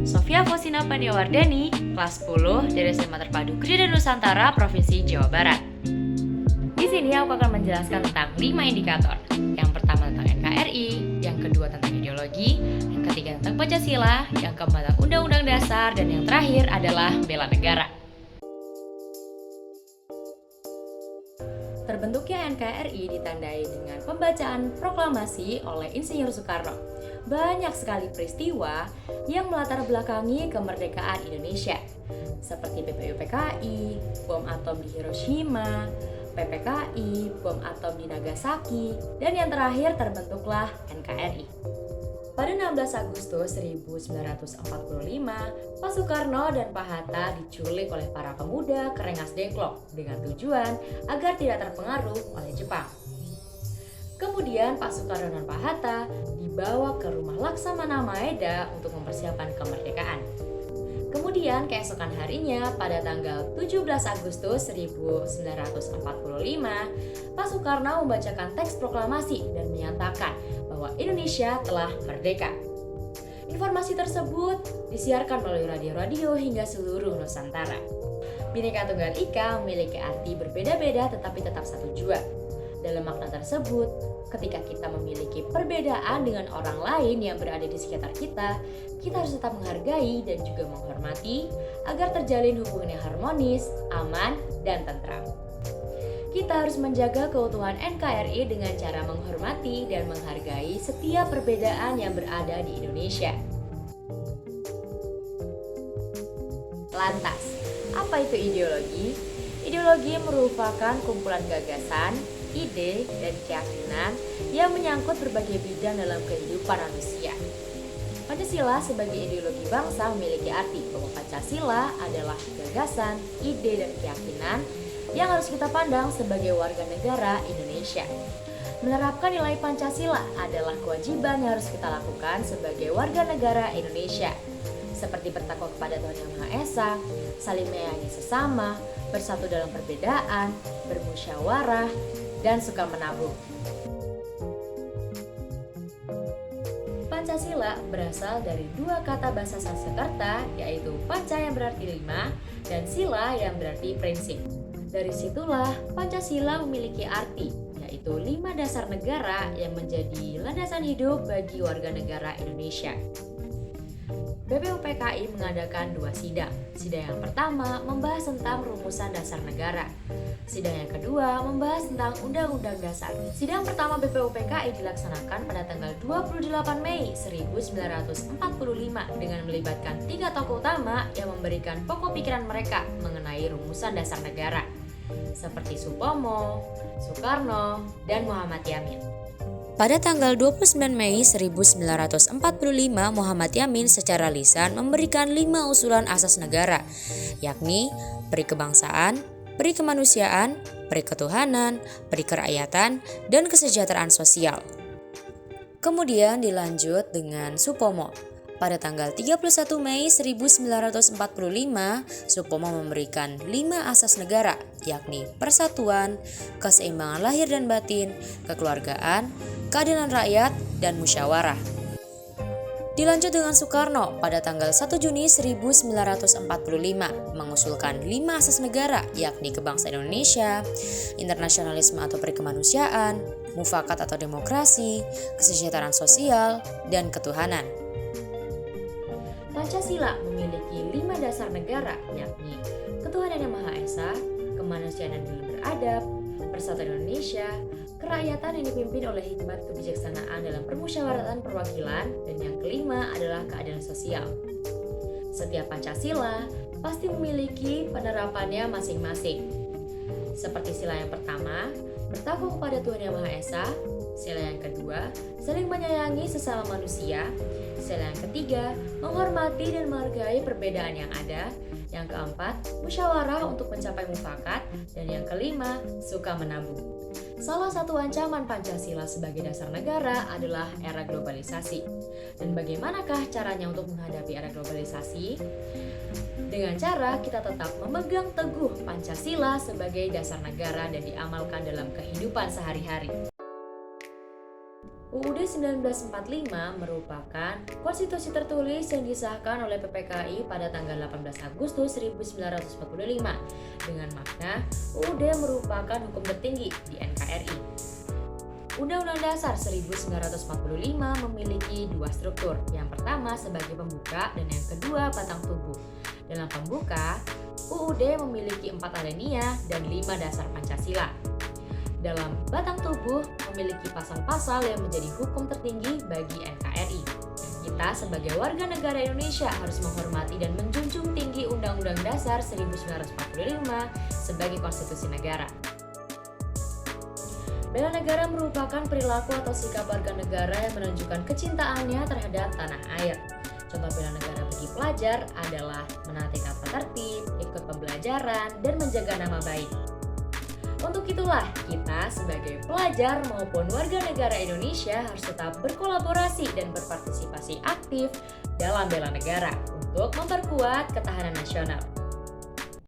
Sofia Fosina Paniawardani, kelas 10 dari SMA Terpadu Kediri dan Nusantara, Provinsi Jawa Barat. Di sini aku akan menjelaskan tentang 5 indikator. Yang pertama tentang NKRI, yang kedua tentang ideologi, yang ketiga tentang Pancasila, yang keempat tentang Undang-Undang Dasar, dan yang terakhir adalah bela negara. Terbentuknya NKRI ditandai dengan pembacaan proklamasi oleh Insinyur Soekarno. Banyak sekali peristiwa yang melatar belakangi kemerdekaan Indonesia, seperti PPUPKI, bom atom di Hiroshima, PPKI, bom atom di Nagasaki, dan yang terakhir terbentuklah NKRI. Pada 16 Agustus 1945, Pak Soekarno dan Pak Hatta diculik oleh para pemuda ke Rengas Dengklok dengan tujuan agar tidak terpengaruh oleh Jepang. Kemudian Pak Soekarno dan Pak Hatta dibawa ke rumah Laksamana Maeda untuk mempersiapkan kemerdekaan. Kemudian keesokan harinya pada tanggal 17 Agustus 1945, Pak Soekarno membacakan teks proklamasi dan menyatakan bahwa Indonesia telah merdeka. Informasi tersebut disiarkan melalui radio-radio hingga seluruh Nusantara. Bhinneka Tunggal Ika memiliki arti berbeda-beda tetapi tetap satu jua. Dalam makna tersebut, ketika kita memiliki perbedaan dengan orang lain yang berada di sekitar kita harus tetap menghargai dan juga menghormati agar terjalin hubungan yang harmonis, aman, dan tentram. Kita harus menjaga keutuhan NKRI dengan cara menghormati dan menghargai setiap perbedaan yang berada di Indonesia. Lantas, apa itu ideologi? Ideologi merupakan kumpulan gagasan, ide, dan keyakinan yang menyangkut berbagai bidang dalam kehidupan manusia. Pancasila sebagai ideologi bangsa memiliki arti bahwa Pancasila adalah gagasan, ide, dan keyakinan yang harus kita pandang sebagai warga negara Indonesia. Menerapkan nilai Pancasila adalah kewajiban yang harus kita lakukan sebagai warga negara Indonesia, seperti bertakwa kepada Tuhan Yang Maha Esa, saling menyayangi sesama, bersatu dalam perbedaan, bermusyawarah, dan suka menabung. Pancasila berasal dari dua kata bahasa Sanskerta, yaitu panca yang berarti 5 dan sila yang berarti prinsip. Dari situlah Pancasila memiliki arti, yaitu 5 dasar negara yang menjadi landasan hidup bagi warga negara Indonesia. BPUPKI mengadakan 2 sidang. Sidang yang pertama membahas tentang rumusan dasar negara. Sidang yang kedua membahas tentang Undang-Undang Dasar. Sidang pertama BPUPKI dilaksanakan pada tanggal 28 Mei 1945 dengan melibatkan 3 tokoh utama yang memberikan pokok pikiran mereka mengenai rumusan dasar negara, seperti Supomo, Soekarno, dan Muhammad Yamin. Pada tanggal 29 Mei 1945, Muhammad Yamin secara lisan memberikan 5 usulan asas negara, yakni peri kebangsaan, peri kemanusiaan, peri ketuhanan, peri kerakyatan, dan kesejahteraan sosial. Kemudian dilanjut dengan Supomo. Pada tanggal 31 Mei 1945, Supomo memberikan 5 asas negara, yakni persatuan, keseimbangan lahir dan batin, kekeluargaan, keadilan rakyat, dan musyawarah. Dilanjut dengan Soekarno pada tanggal 1 Juni 1945 mengusulkan 5 asas negara, yakni kebangsaan Indonesia, internasionalisme atau perikemanusiaan, mufakat atau demokrasi, kesejahteraan sosial, dan ketuhanan. Pancasila memiliki 5 dasar negara, yakni ketuhanan yang Maha Esa, kemanusiaan yang beradab, persatuan Indonesia, kerakyatan yang dipimpin oleh hikmat kebijaksanaan dalam permusyawaratan perwakilan, dan yang kelima adalah keadilan sosial. Setiap Pancasila pasti memiliki penerapannya masing-masing. Seperti sila yang pertama, bertakwa kepada Tuhan Yang Maha Esa. Sila yang kedua, saling menyayangi sesama manusia. Sila yang ketiga, menghormati dan menghargai perbedaan yang ada. Yang keempat, musyawarah untuk mencapai mufakat. Dan yang kelima, suka menabung. Salah satu ancaman Pancasila sebagai dasar negara adalah era globalisasi. Dan bagaimanakah caranya untuk menghadapi era globalisasi? Dengan cara kita tetap memegang teguh Pancasila sebagai dasar negara dan diamalkan dalam kehidupan sehari-hari. UUD 1945 merupakan konstitusi tertulis yang disahkan oleh PPKI pada tanggal 18 Agustus 1945 dengan makna UUD merupakan hukum tertinggi di NKRI. Undang-Undang Dasar 1945 memiliki dua struktur, yang pertama sebagai pembuka dan yang kedua batang tubuh. Dalam pembuka, UUD memiliki 4 alinea dan 5 dasar Pancasila. Dalam batang tubuh memiliki pasal-pasal yang menjadi hukum tertinggi bagi NKRI. Kita sebagai warga negara Indonesia harus menghormati dan menjunjung tinggi Undang-Undang Dasar 1945 sebagai konstitusi negara. Bela negara merupakan perilaku atau sikap warga negara yang menunjukkan kecintaannya terhadap tanah air. Contoh bela negara bagi pelajar adalah menaati tata tertib, ikut pembelajaran, dan menjaga nama baik. Untuk itulah, kita sebagai pelajar maupun warga negara Indonesia harus tetap berkolaborasi dan berpartisipasi aktif dalam bela negara untuk memperkuat ketahanan nasional.